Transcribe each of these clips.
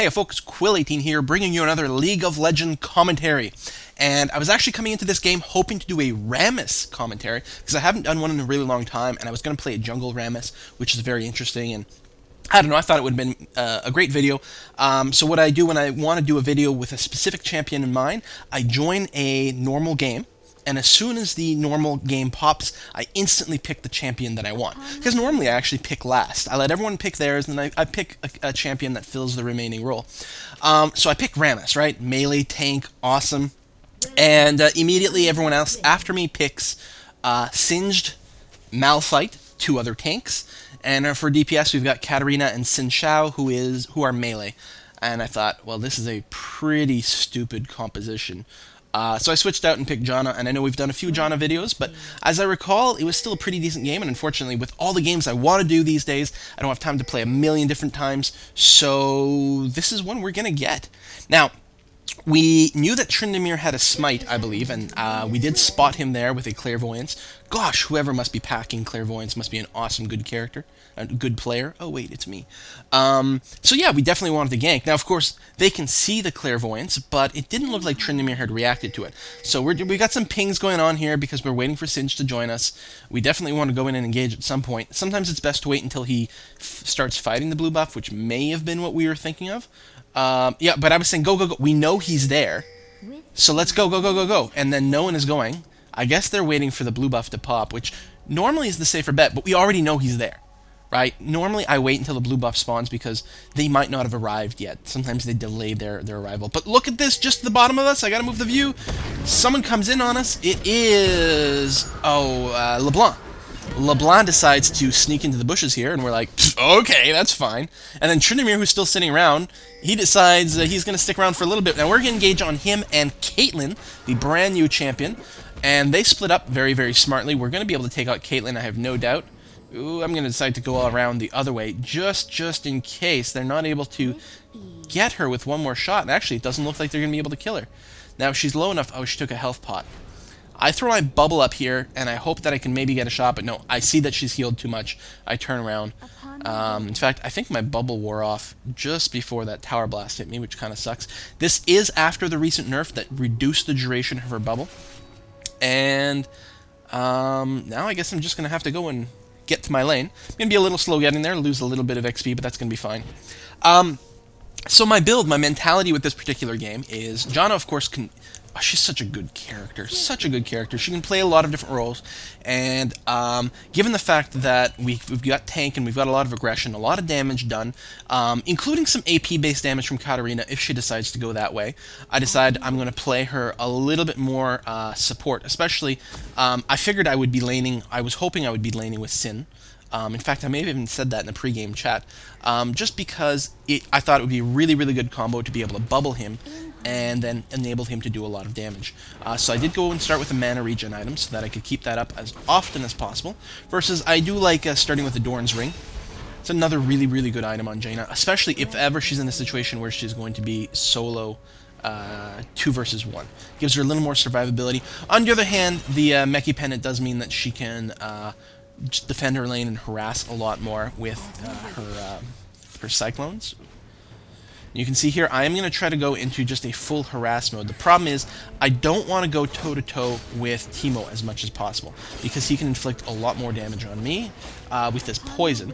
Hey folks, Quill18 here, bringing you another League of Legends commentary. And I was actually coming into this game hoping to do a Rammus commentary, because I haven't done one in a really long time, and I was going to play a jungle Rammus, which is very interesting, and I don't know, I thought it would have been a great video. So what I do when I want to do a video with a specific champion in mind, I join a normal game, and as soon as the normal game pops, I instantly pick the champion that I want. Because normally I actually pick last. I let everyone pick theirs, and then I pick a champion that fills the remaining role. So I pick Rammus, right? Melee, tank, awesome. And immediately everyone else after me picks Singed, Malphite, two other tanks. And for DPS, we've got Katarina and Xin Shao, who are melee. And I thought, well, this is a pretty stupid composition. So I switched out and picked Janna, and I know we've done a few Janna videos, but as I recall, it was still a pretty decent game, and unfortunately, with all the games I want to do these days, I don't have time to play a million different times, so this is one we're going to get. Now, we knew that Tryndamere had a smite, I believe, and we did spot him there with a Clairvoyance. Gosh, whoever must be packing Clairvoyance must be an awesome good character, a good player. Oh wait, it's me. So yeah, we definitely wanted to gank. Now, of course, they can see the Clairvoyance, but it didn't look like Tryndamere had reacted to it. So we got some pings going on here because we're waiting for Singe to join us. We definitely want to go in and engage at some point. Sometimes it's best to wait until he starts fighting the blue buff, which may have been what we were thinking of. Yeah, but I was saying, go, go, go. We know he's there, so let's go, go, go, go, go. And then no one is going. I guess they're waiting for the blue buff to pop, which normally is the safer bet, but we already know he's there, right? Normally I wait until the blue buff spawns because they might not have arrived yet. Sometimes they delay their arrival. But look at this, just at the bottom of us. I gotta move the view. Someone comes in on us. It is, LeBlanc. LeBlanc decides to sneak into the bushes here, and we're like, okay, that's fine. And then Tryndamere, who's still sitting around, he decides he's going to stick around for a little bit. Now we're going to engage on him and Caitlyn, the brand new champion, and they split up very, very smartly. We're going to be able to take out Caitlyn, I have no doubt. Ooh, I'm going to decide to go all around the other way, just in case they're not able to get her with one more shot. And actually, it doesn't look like they're going to be able to kill her. Now, she's low enough. Oh, she took a health pot. I throw my bubble up here, and I hope that I can maybe get a shot, but no, I see that she's healed too much. I turn around. In fact, I think my bubble wore off just before that tower blast hit me, which kind of sucks. This is after the recent nerf that reduced the duration of her bubble. And now I guess I'm just going to have to go and get to my lane. I'm going to be a little slow getting there, lose a little bit of XP, but that's going to be fine. So my build, my mentality with this particular game is, Janna, of course, can... Oh, she's such a good character, such a good character. She can play a lot of different roles, and given the fact that we've got tank and we've got a lot of aggression, a lot of damage done, including some AP-based damage from Katarina if she decides to go that way, I decide I'm going to play her a little bit more support, especially, I figured I would be laning, I was hoping I would be laning with Sin. In fact, I may have even said that in the pre-game chat, just because I thought it would be a really, really good combo to be able to bubble him and then enable him to do a lot of damage. So I did go and start with a mana regen item so that I could keep that up as often as possible, versus I do like starting with the Dorn's Ring. It's another really, really good item on Janna, especially if ever she's in a situation where she's going to be solo 2 versus 1. Gives her a little more survivability. On the other hand, the Meki Pendant does mean that she can just defend her lane and harass a lot more with her cyclones. You can see here, I am going to try to go into just a full harass mode. The problem is, I don't want to go toe-to-toe with Teemo as much as possible, because he can inflict a lot more damage on me with this poison.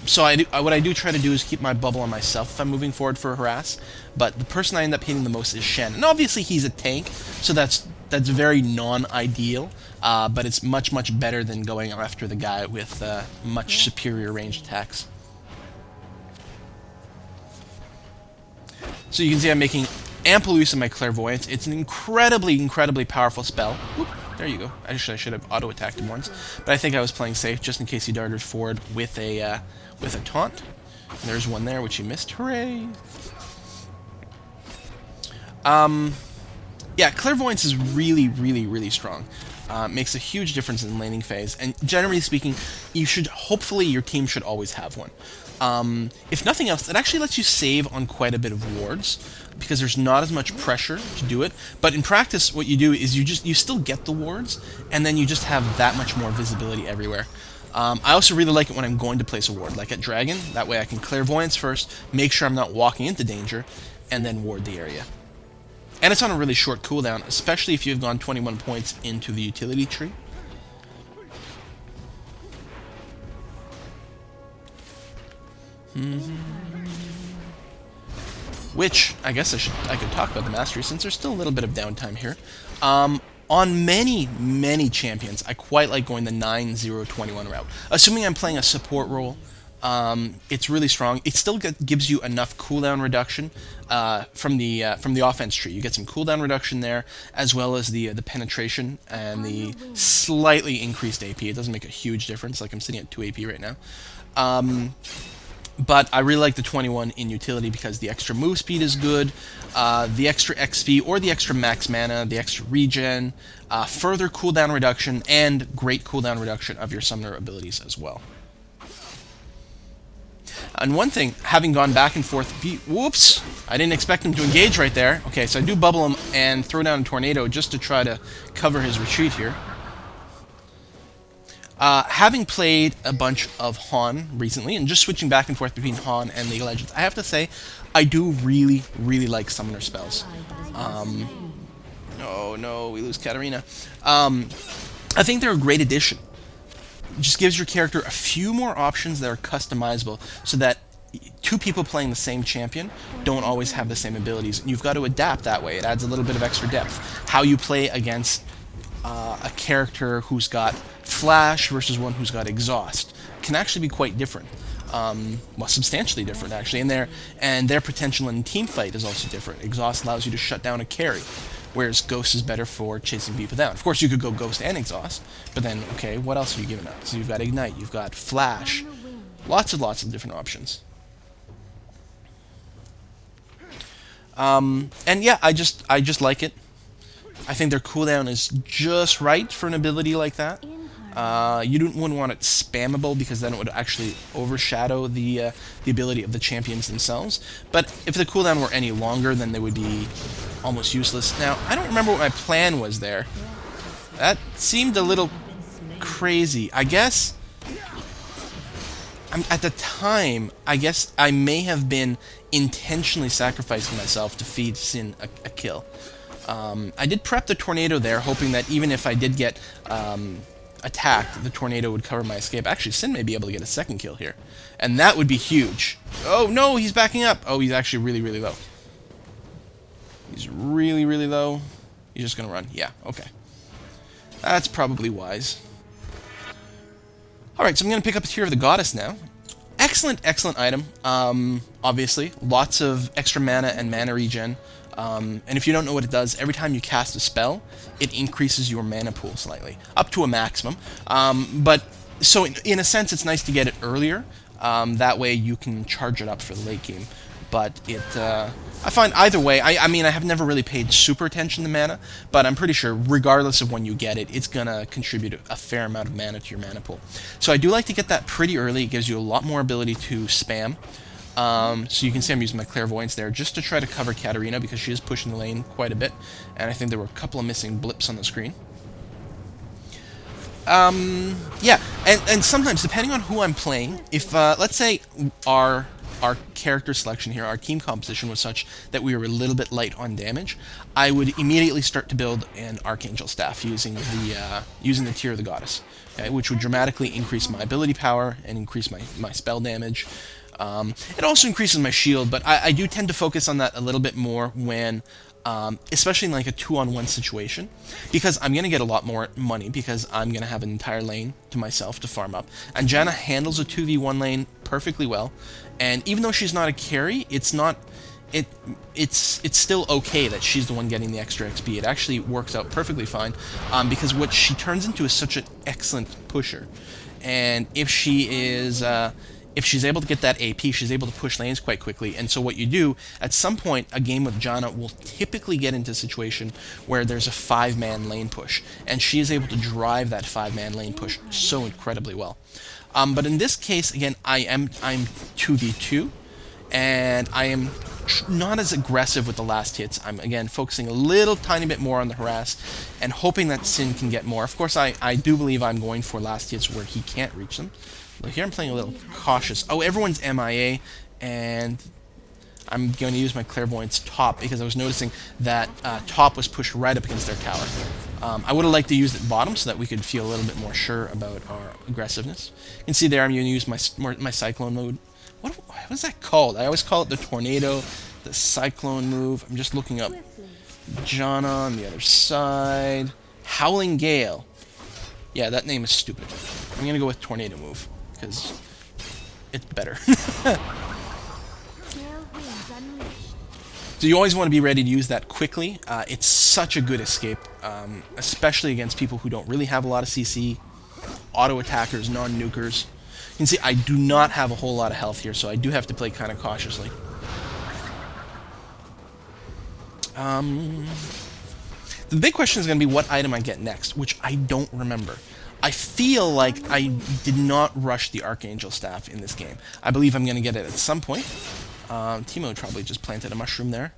So what I do try to do is keep my bubble on myself if I'm moving forward for a harass, but the person I end up hitting the most is Shen. And obviously he's a tank, so that's very non-ideal, but it's much, much better than going after the guy with much superior ranged attacks. So you can see I'm making ample use of my Clairvoyance. It's an incredibly, incredibly powerful spell. Whoop, there you go. Actually, I should have auto-attacked him once. But I think I was playing safe, just in case he darted forward with a taunt. And there's one there, which he missed. Hooray! Yeah, Clairvoyance is really, really, really strong. Makes a huge difference in laning phase, and generally speaking, hopefully your team should always have one. If nothing else, it actually lets you save on quite a bit of wards, because there's not as much pressure to do it. But in practice, what you do is you still get the wards, and then you just have that much more visibility everywhere. I also really like it when I'm going to place a ward, like at Dragon. That way I can Clairvoyance first, make sure I'm not walking into danger, and then ward the area. And it's on a really short cooldown, especially if you've gone 21 points into the utility tree. Which, I guess I could talk about the Mastery, since there's still a little bit of downtime here. On many champions, I quite like going the 9-0-21 route. Assuming I'm playing a support role, it's really strong. It still gives you enough cooldown reduction from the offense tree. You get some cooldown reduction there, as well as the penetration and the slightly increased AP. It doesn't make a huge difference. Like I'm sitting at 2 AP right now. But I really like the 21 in utility because the extra move speed is good, the extra XP or the extra max mana, the extra regen, further cooldown reduction, and great cooldown reduction of your summoner abilities as well. And one thing, having gone back and forth, whoops, I didn't expect him to engage right there. Okay, so I do bubble him and throw down a tornado just to try to cover his retreat here. Having played a bunch of Han recently, and just switching back and forth between Han and League of Legends, I have to say, I do really like summoner spells. Oh no, we lose Katarina. I think they're a great addition. It just gives your character a few more options that are customizable, so that two people playing the same champion don't always have the same abilities. And you've got to adapt that way. It adds a little bit of extra depth. How you play against a character who's got Flash versus one who's got Exhaust can actually be quite different. Well, substantially different, actually. And their potential in team fight is also different. Exhaust allows you to shut down a carry, whereas Ghost is better for chasing people down. Of course, you could go Ghost and Exhaust, but then, okay, what else have you given up? So you've got Ignite, you've got Flash, lots of different options. And yeah, I just like it. I think their cooldown is just right for an ability like that. You wouldn't want it spammable, because then it would actually overshadow the ability of the champions themselves. But if the cooldown were any longer, then they would be almost useless. Now, I don't remember what my plan was there. That seemed a little crazy. I guess at the time, I guess I may have been intentionally sacrificing myself to feed Sin a kill. I did prep the tornado there, hoping that even if I did get attacked, the tornado would cover my escape. Actually, Sin may be able to get a second kill here, and that would be huge. Oh no, he's backing up. Oh, he's actually really low. He's really low. He's just gonna run. Yeah, okay. That's probably wise. Alright, so I'm gonna pick up a Tear of the Goddess now. Excellent item. Obviously, lots of extra mana and mana regen. And if you don't know what it does, every time you cast a spell, it increases your mana pool slightly, up to a maximum. But so in a sense, it's nice to get it earlier. That way you can charge it up for the late game. But I find either way, I mean, I have never really paid super attention to mana, but I'm pretty sure, regardless of when you get it, it's gonna contribute a fair amount of mana to your mana pool. So I do like to get that pretty early. It gives you a lot more ability to spam. So you can see I'm using my Clairvoyance there just to try to cover Katarina, because she is pushing the lane quite a bit, and I think there were a couple of missing blips on the screen. Yeah, and sometimes, depending on who I'm playing, if, let's say our character selection here, our team composition was such that we were a little bit light on damage, I would immediately start to build an Archangel Staff using the Tear of the Goddess, okay, which would dramatically increase my ability power and increase my spell damage. It also increases my shield, but I do tend to focus on that a little bit more when, especially in like a 2-on-1 situation, because I'm going to get a lot more money, because I'm going to have an entire lane to myself to farm up. And Janna handles a 2v1 lane perfectly well, and even though she's not a carry, it's still okay that she's the one getting the extra XP. It actually works out perfectly fine, because what she turns into is such an excellent pusher. And if she's able to get that AP, she's able to push lanes quite quickly. And so what you do, at some point, a game with Janna will typically get into a situation where there's a 5-man lane push, and she is able to drive that 5-man lane push so incredibly well. But in this case, again, I'm 2v2, and I am not as aggressive with the last hits. I'm, again, focusing a little tiny bit more on the harass and hoping that Sin can get more. Of course, I do believe I'm going for last hits where he can't reach them. But here I'm playing a little cautious. Oh, everyone's MIA, and I'm going to use my Clairvoyance top because I was noticing that top was pushed right up against their tower. I would have liked to use it bottom so that we could feel a little bit more sure about our aggressiveness. You can see there I'm going to use my Cyclone mode. What's that called? I always call it the Tornado, the Cyclone move. I'm just looking up Janna on the other side. Howling Gale. Yeah, that name is stupid. I'm going to go with Tornado move because it's better. So you always want to be ready to use that quickly. It's such a good escape, especially against people who don't really have a lot of CC, auto attackers, non-nukers. You can see I do not have a whole lot of health here, so I do have to play kind of cautiously. The big question is going to be what item I get next, which I don't remember. I feel like I did not rush the Archangel Staff in this game. I believe I'm going to get it at some point. Timo probably just planted a mushroom there.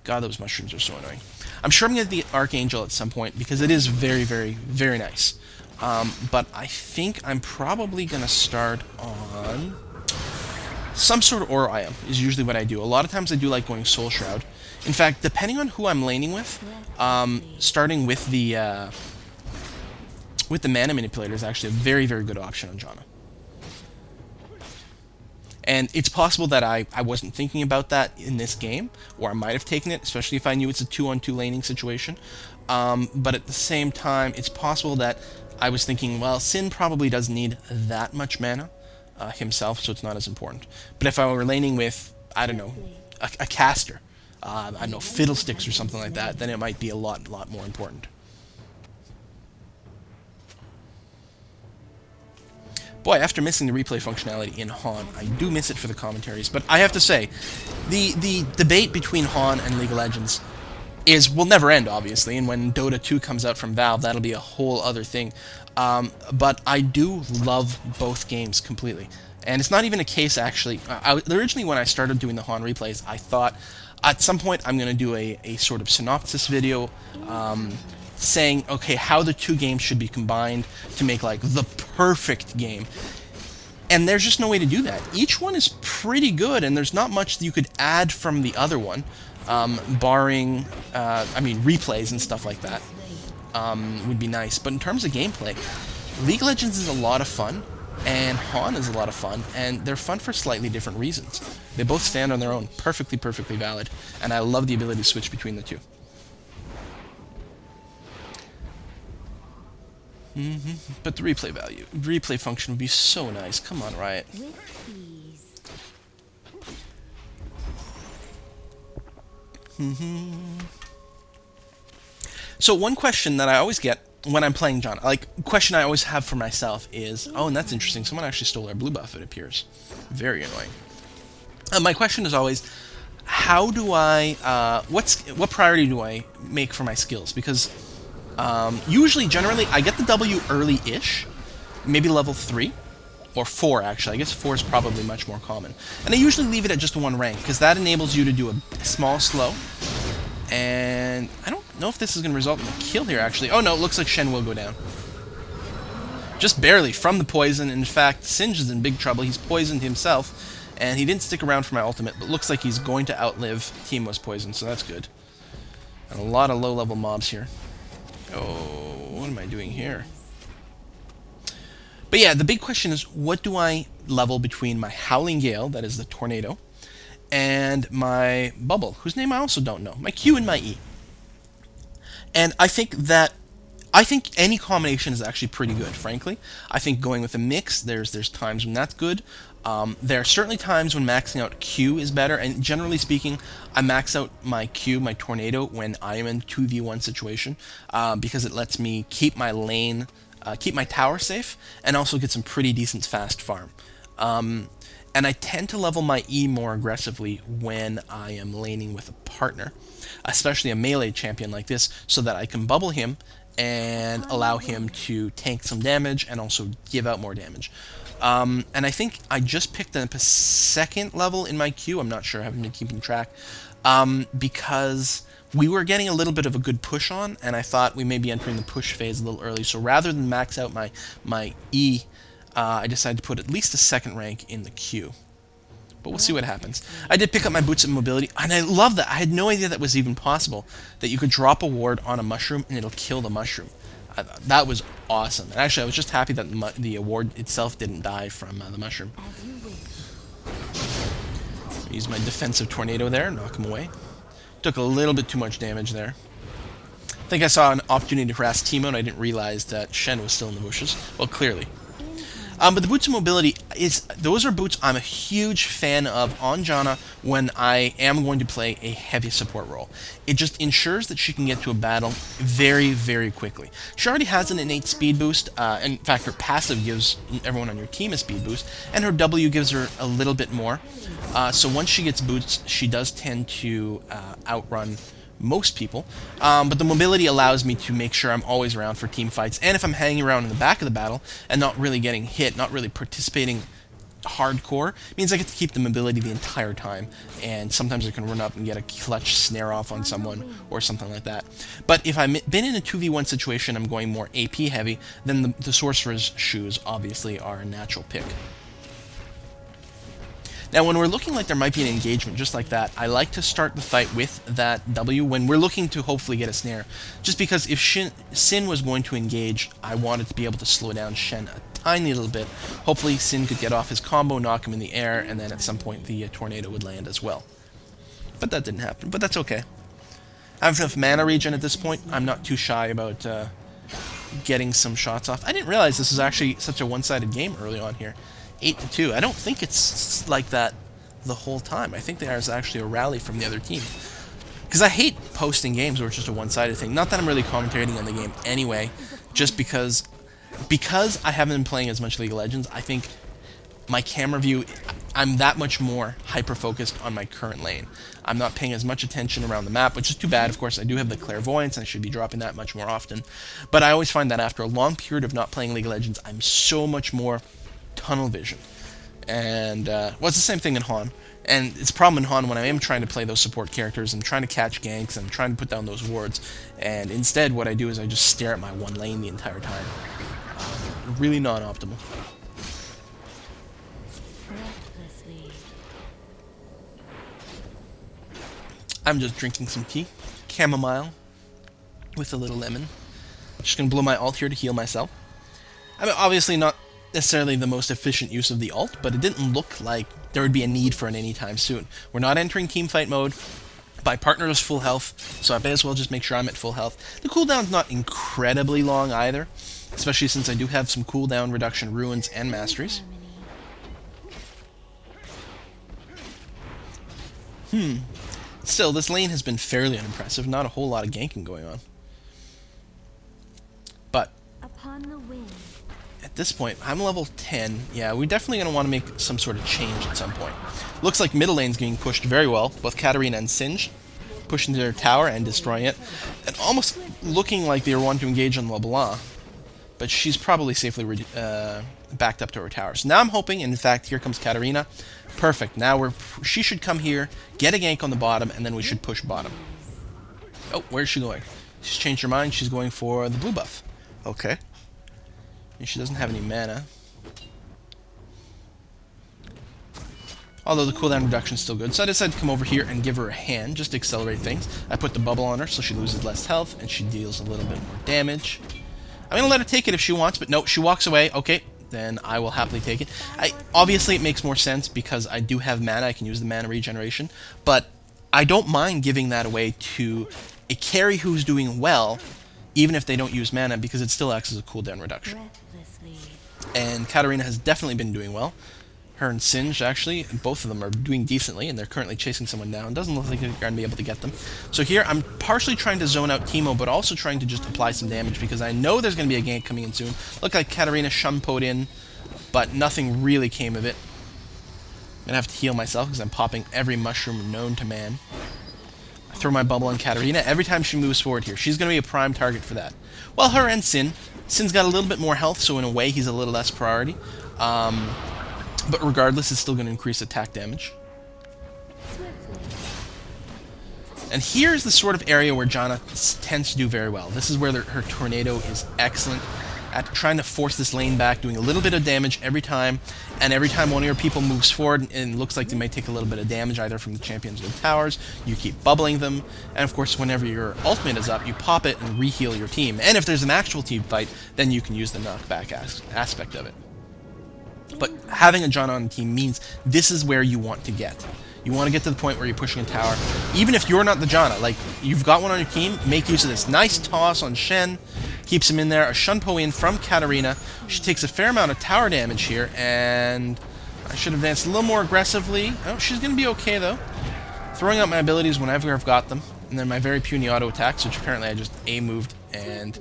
God, those mushrooms are so annoying. I'm sure I'm going to get the Archangel at some point because it is very, very, very nice. But I think I'm probably going to start on some sort of aura item is usually what I do. A lot of times I do like going Soul Shroud. In fact, depending on who I'm laning with, starting with the Mana Manipulator is actually a very, very good option on Janna. And it's possible that I wasn't thinking about that in this game, or I might have taken it, especially if I knew it's a 2-on-2 laning situation. But at the same time, it's possible that I was thinking, well, Sin probably doesn't need that much mana himself, so it's not as important. But if I were laning with, I don't know, a caster, I don't know, Fiddlesticks or something like that, then it might be a lot more important. Boy, after missing the replay functionality in Han, I do miss it for the commentaries. But I have to say, the debate between Han and League of Legends will never end, obviously. And when Dota 2 comes out from Valve, that'll be a whole other thing. But I do love both games completely. And it's not even a case, actually. Originally, when I started doing the Han replays, I thought, at some point, I'm going to do a sort of synopsis video saying, okay, how the two games should be combined to make, like, the perfect game. And there's just no way to do that. Each one is pretty good, and there's not much that you could add from the other one, barring, replays and stuff like that would be nice. But in terms of gameplay, League of Legends is a lot of fun, and Han is a lot of fun, and they're fun for slightly different reasons. They both stand on their own, perfectly valid, and I love the ability to switch between the two. But the replay function would be so nice. Come on, Riot. So one question that I always get when I'm playing Janna, like, question I always have for myself is, oh, and that's interesting, someone actually stole our blue buff, it appears. Very annoying. My question is always, how do I, what priority do I make for my skills? Because usually, generally, I get the W early-ish, maybe level 3, or 4, actually. I guess 4 is probably much more common. And I usually leave it at just 1 rank, because that enables you to do a small slow. And I don't know if this is going to result in a kill here, actually. Oh, no, it looks like Shen will go down. Just barely, from the poison. In fact, Singe is in big trouble. He's poisoned himself, and he didn't stick around for my ultimate, but looks like he's going to outlive Teemo's poison, so that's good. And a lot of low-level mobs here. Oh, what am I doing here? But yeah, the big question is, what do I level between my Howling Gale, that is the Tornado, and my Bubble, whose name I also don't know, my Q and my E. And I think any combination is actually pretty good, frankly. I think going with a mix, there's times when that's good. There are certainly times when maxing out Q is better, and generally speaking, I max out my Q, my Tornado, when I am in 2v1 situation, because it lets me keep my lane, keep my tower safe, and also get some pretty decent fast farm. And I tend to level my E more aggressively when I am laning with a partner, especially a melee champion like this, so that I can bubble him and allow him to tank some damage and also give out more damage. And I think I just picked up a second level in my queue. I'm not sure. I haven't been keeping track. Because we were getting a little bit of a good push on, and I thought we may be entering the push phase a little early. So rather than max out my E, I decided to put at least a second rank in the queue. But we'll see what happens. I did pick up my boots of mobility, and I love that. I had no idea that was even possible, that you could drop a ward on a mushroom and it'll kill the mushroom. That was awesome. And actually, I was just happy that the award itself didn't die from the mushroom. Use my defensive tornado there, knock him away. Took a little bit too much damage there. I think I saw an opportunity to harass Timo, and I didn't realize that Shen was still in the bushes. Well, clearly. But the boots of mobility, those are boots I'm a huge fan of on Janna when I am going to play a heavy support role. It just ensures that she can get to a battle very, very quickly. She already has an innate speed boost. In fact, her passive gives everyone on your team a speed boost, and her W gives her a little bit more. So once she gets boots, she does tend to outrun most people, but the mobility allows me to make sure I'm always around for team fights, and if I'm hanging around in the back of the battle and not really getting hit, not really participating hardcore, it means I get to keep the mobility the entire time, and sometimes I can run up and get a clutch snare off on someone or something like that. But if I've been in a 2v1 situation, I'm going more AP heavy, then the Sorcerer's Shoes obviously are a natural pick. Now, when we're looking like there might be an engagement just like that, I like to start the fight with that W when we're looking to hopefully get a snare. Just because if Sin was going to engage, I wanted to be able to slow down Shen a tiny little bit. Hopefully Sin could get off his combo, knock him in the air, and then at some point the tornado would land as well. But that didn't happen, but that's okay. I have enough mana regen at this point. I'm not too shy about getting some shots off. I didn't realize this was actually such a one-sided game early on here. 8-2. I don't think it's like that the whole time. I think there's actually a rally from the other team. Because I hate posting games where it's just a one-sided thing. Not that I'm really commentating on the game anyway, just because I haven't been playing as much League of Legends, I think my camera view, I'm that much more hyper-focused on my current lane. I'm not paying as much attention around the map, which is too bad. Of course, I do have the Clairvoyance, and I should be dropping that much more often. But I always find that after a long period of not playing League of Legends, I'm so much more tunnel vision. And, well, it's the same thing in Han. And it's a problem in Han when I am trying to play those support characters and trying to catch ganks and trying to put down those wards. And instead, what I do is I just stare at my one lane the entire time. Really not optimal. I'm just drinking some tea. Chamomile. With a little lemon. Just gonna blow my ult here to heal myself. I mean, obviously not necessarily the most efficient use of the ult, but it didn't look like there would be a need for it anytime soon. We're not entering teamfight mode. My partner is full health, so I may as well just make sure I'm at full health. The cooldown's not incredibly long either, especially since I do have some cooldown reduction ruins and masteries. Still, this lane has been fairly unimpressive. Not a whole lot of ganking going on. But at this point, I'm level 10. Yeah, we're definitely going to want to make some sort of change at some point. Looks like middle lane's getting pushed very well. Both Katarina and Singe pushing to their tower and destroying it. And almost looking like they were wanting to engage on LeBlanc. But she's probably safely backed up to her tower. So now I'm hoping, and in fact, here comes Katarina. Perfect. Now she should come here, get a gank on the bottom, and then we should push bottom. Oh, where's she going? She's changed her mind. She's going for the blue buff. Okay. And she doesn't have any mana. Although the cooldown reduction is still good. So I decided to come over here and give her a hand, just to accelerate things. I put the bubble on her so she loses less health, and she deals a little bit more damage. I'm going to let her take it if she wants, but no, she walks away. Okay, then I will happily take it. Obviously, it makes more sense because I do have mana. I can use the mana regeneration. But I don't mind giving that away to a carry who's doing well, even if they don't use mana, because it still acts as a cooldown reduction. And Katarina has definitely been doing well. Her and Singe, actually, both of them are doing decently, and they're currently chasing someone down. Doesn't look like they're going to be able to get them. So here, I'm partially trying to zone out Timo, but also trying to just apply some damage, because I know there's going to be a gank coming in soon. Look like Katarina shumpoed in, but nothing really came of it. I'm going to have to heal myself, because I'm popping every mushroom known to man. I throw my bubble on Katarina. Every time she moves forward here, she's going to be a prime target for that. Well, her and Sin. Sin's got a little bit more health, so in a way he's a little less priority. But regardless, it's still going to increase attack damage. And here's the sort of area where Janna tends to do very well. This is where her tornado is excellent at trying to force this lane back, doing a little bit of damage every time, and every time one of your people moves forward and looks like they might take a little bit of damage either from the champions or the towers, you keep bubbling them, and of course whenever your ultimate is up, you pop it and re-heal your team. And if there's an actual team fight, then you can use the knockback aspect of it. But having a Janna on the team means this is where you want to get. You want to get to the point where you're pushing a tower. Even if you're not the Janna, like, you've got one on your team, make use of this. Nice toss on Shen. Keeps him in there. A Shunpo in from Katarina. She takes a fair amount of tower damage here, and I should have danced a little more aggressively. Oh, she's going to be okay, though. Throwing out my abilities whenever I've got them. And then my very puny auto attacks, which apparently I just A-moved and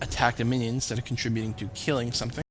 attacked a minion instead of contributing to killing something.